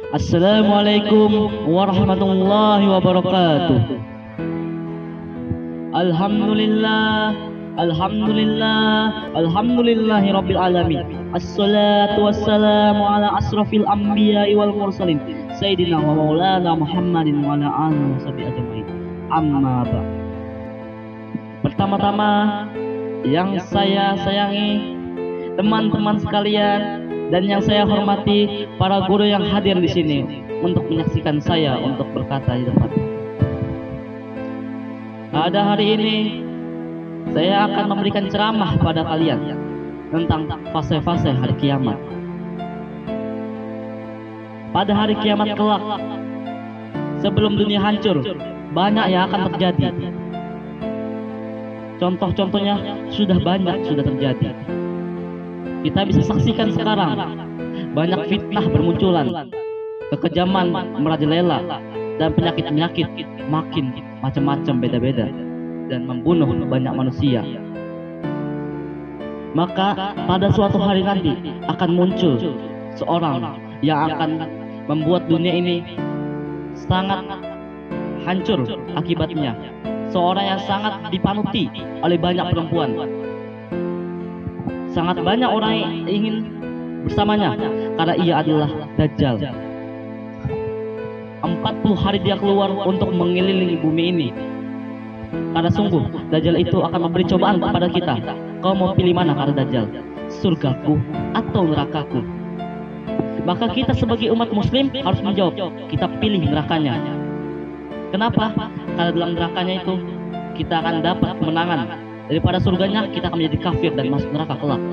Assalamualaikum warahmatullahi wabarakatuh. Alhamdulillah, alhamdulillah, alhamdulillahi rabbil alamin. Assalatu wassalamu ala asrafil anbiya'i wal mursalin Sayyidina wa maulana Muhammadin wa ala alihi washabihi ajmain. Amma ba'd. Pertama-tama yang saya sayangi teman-teman sekalian dan yang saya hormati para guru yang hadir di sini untuk menyaksikan saya untuk berkata di depan. Pada hari ini saya akan memberikan ceramah pada kalian tentang fase-fase hari kiamat. Pada hari kiamat kelak, sebelum dunia hancur, banyak yang akan terjadi. Contoh-contohnya sudah terjadi. Kita bisa saksikan sekarang banyak fitnah bermunculan, kekejaman merajalela, dan penyakit-penyakit makin macam-macam beda-beda dan membunuh banyak manusia. Maka pada suatu hari nanti akan muncul seorang yang akan membuat dunia ini sangat hancur akibatnya. Seorang yang sangat dipanuti oleh banyak perempuan. Sangat banyak orang yang ingin bersamanya karena ia adalah Dajjal. 40 hari dia keluar untuk mengelilingi bumi ini. Karena sungguh Dajjal itu akan memberi cobaan kepada kita. Kau mau pilih mana karena Dajjal? Surgaku atau nerakaku? Maka kita sebagai umat muslim harus menjawab, kita pilih nerakanya. Kenapa? Karena dalam nerakanya itu kita akan dapat kemenangan. Daripada surganya kita akan menjadi kafir dan masuk neraka kelak.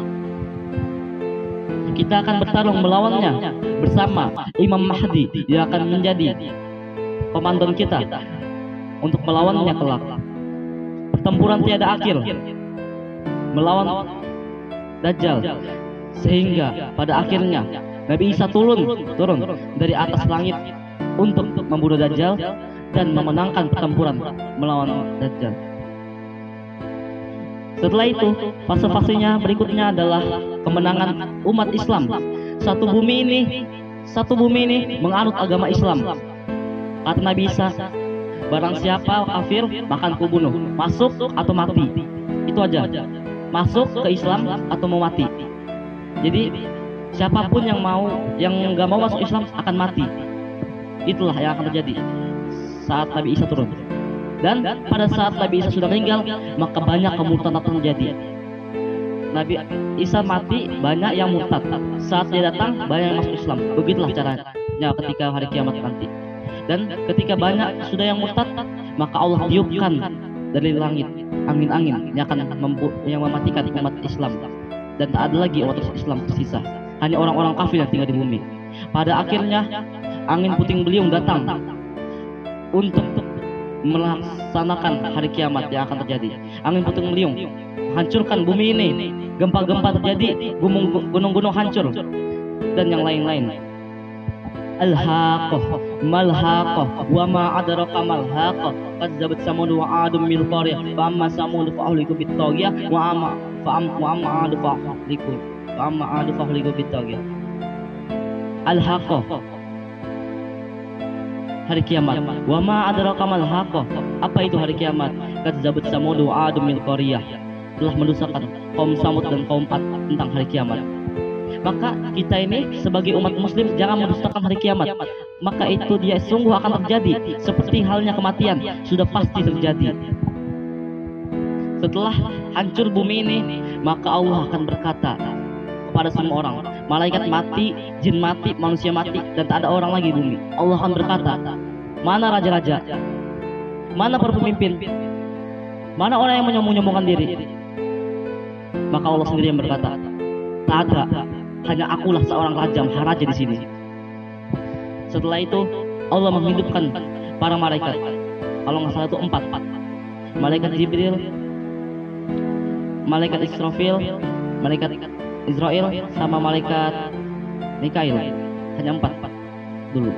Kita akan bertarung melawannya bersama Imam Mahdi yang akan menjadi komandan kita untuk melawannya kelak. Pertempuran tiada akhir melawan Dajjal, sehingga pada akhirnya Nabi Isa turun dari atas langit untuk membunuh Dajjal dan memenangkan pertempuran melawan Dajjal. Setelah itu, fase-fasenya berikutnya adalah kemenangan umat Islam. Satu bumi ini menganut agama Islam. Kata Nabi Isa, barang siapa kafir maka aku bunuh, masuk atau mati. Itu aja. Masuk ke Islam atau mau mati. Jadi siapapun yang nggak mau masuk Islam akan mati. Itulah yang akan terjadi saat Nabi Isa turun. Dan pada saat Nabi Isa sudah meninggal, maka banyak kemurtadan terjadi. Nabi Isa mati, banyak yang murtad. Saat dia datang, banyak yang masuk Islam. Begitulah caranya ketika hari kiamat nanti. Dan ketika banyak sudah yang murtad, maka Allah tiupkan dari langit angin-angin yang akan mematikan umat Islam. Dan tak ada lagi umat Islam tersisa. Hanya orang-orang kafir yang tinggal di bumi. Pada akhirnya, angin puting beliung datang untuk melaksanakan hari kiamat yang akan terjadi. Angin puting beliung hancurkan bumi ini, gempa-gempa terjadi, gunung-gunung hancur, dan yang lain-lain. Al-Haqqah mal-Haqqah wa ma adraka mal-Haqqah kadzabat Samud wa 'adun bil qariyah fa amma Samud fa ahliku bit taghiyah wa amma 'ad fa ahliku bit taghiyah. Al-Haqqah, hari kiamat. Wa ma adraka mal haqqah. Apa itu hari kiamat? Kadzabat Samud wa 'adun bil qariyah. Telah mendustakan kaum Samud dan kaum 4 tentang hari kiamat. Maka kita ini sebagai umat muslim jangan mendustakan hari kiamat. Maka itu dia sungguh akan terjadi. Seperti halnya kematian sudah pasti terjadi. Setelah hancur bumi ini, maka Allah akan berkata kepada semua orang, malaikat mati, jin mati, manusia mati, dan tak ada orang lagi di bumi. Allah akan berkata, mana raja-raja? Mana para pemimpin? Mana orang yang menyombong-nyombongkan diri? Maka Allah sendiri yang berkata, tak ada, hanya akulah seorang raja, maharaja di sini. Setelah itu Allah menghidupkan para malaikat. Kalau nggak salah itu 4. Malaikat Jibril, malaikat Israfil, malaikat Israel, sama malaikat Mikail. Hanya 4 dulu.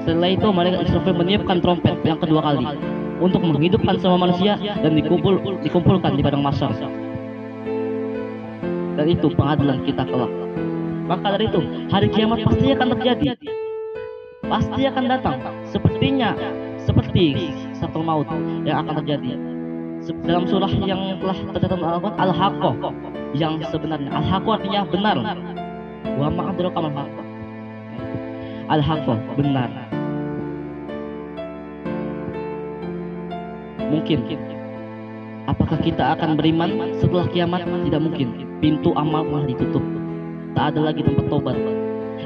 Setelah itu malaikat Israfil meniupkan trompet yang kedua kali untuk menghidupkan semua manusia dan dikumpulkan di padang mahsyar. Dan itu pengadilan kita kelak. Maka dari itu hari kiamat pasti akan terjadi. pasti akan datang. Seperti sakaratul maut yang akan terjadi. Dalam surah yang telah tercatat Al-Quran, Al-Haqqah, yang sebenarnya. Al-Haqqah artinya benar. Wa ma adraka mal haqqah. Al-Haqqah, benar. Mungkin. Apakah kita akan beriman setelah kiamat? Tidak mungkin. Pintu amal telah ditutup. Tak ada lagi tempat tobat.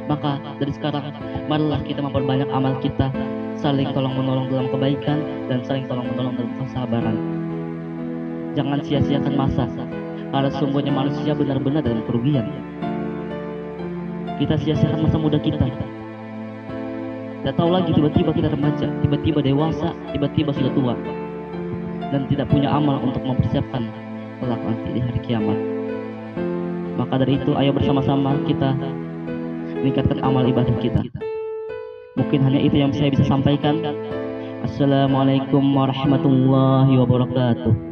Maka dari sekarang, marilah kita memperbanyak amal kita, saling tolong-menolong dalam kebaikan dan saling tolong-menolong dalam kesabaran. Jangan sia-siakan masa, karena sungguhnya manusia benar-benar dalam kerugian. Kita sia-siakan masa muda kita. Tidak tahu lagi, tiba-tiba kita remaja, tiba-tiba dewasa, tiba-tiba sudah tua, dan tidak punya amal untuk mempersiapkan kelak nanti di hari kiamat. Maka dari itu, ayo bersama-sama kita meningkatkan amal ibadah kita. Mungkin hanya itu yang saya bisa sampaikan. Assalamualaikum warahmatullahi wabarakatuh.